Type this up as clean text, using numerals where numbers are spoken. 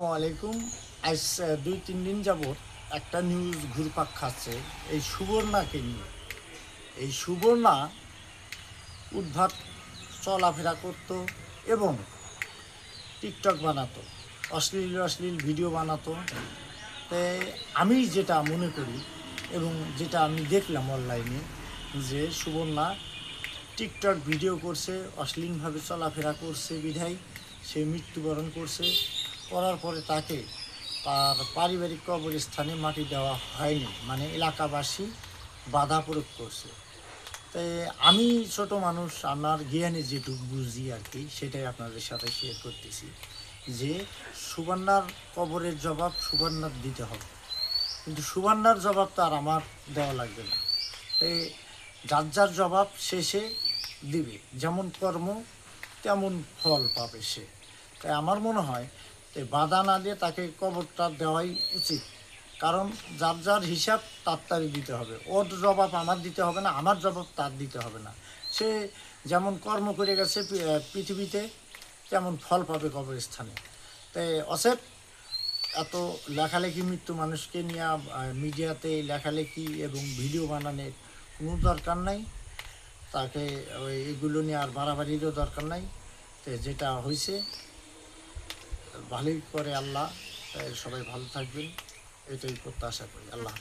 আলাইকুম। আজ ২-৩ দিন যাবৎ একটা নিউজ ঘুরপাক খাচ্ছে এই সুবর্ণাকে নিয়ে। এই সুবর্ণা উদ্ভট চলাফেরা করত এবং টিকটক বানাতো, অশ্লীল ভিডিও বানাতো। তাই আমি যেটা মনে করি এবং যেটা আমি দেখলাম অনলাইনে, যে সুবর্ণা টিকটক ভিডিও করছে, অশ্লীলভাবে চলাফেরা করছে বিধায় সে মৃত্যুবরণ করছে। করার পরে তাকে তার পারিবারিক কবরস্থানে মাটি দেওয়া হয়নি, মানে এলাকাবাসী বাধা প্রয়োগ করছে। তাই আমি ছোট মানুষ, আমার জ্ঞানে যেটুকু বুঝি আর কি, সেটাই আপনাদের সাথে শেয়ার করতেছি যে সুবর্ণার কবরের জবাব সুবর্ণার দিতে হবে, কিন্তু সুবর্ণার জবাব তো আর আমার দেওয়া লাগবে না। তাই যার জবাব শেষে দিবে, যেমন কর্ম তেমন ফল পাবে সে। তাই আমার মনে হয় বাধা না দিয়ে তাকে কবরটা দেওয়াই উচিত, কারণ যার হিসাব তারই দিতে হবে। ওর জবাব আমার দিতে হবে না, আমার জবাব তার দিতে হবে না। সে যেমন কর্ম করে গেছে পৃথিবীতে, তেমন ফল পাবে কবরস্থানে। তাই অসেপ এত লেখালেখি মৃত্যু মানুষকে নিয়ে মিডিয়াতে লেখালেখি এবং ভিডিও বানানোর কোনো দরকার নাই। তাকে এগুলো নিয়ে আর বাড়াবাড়িরও দরকার নাই। তো যেটা হয়েছে ভালোই করে আল্লাহ। তাই সবাই ভালো থাকবেন, এটাই প্রত্যাশা করি। আল্লাহ।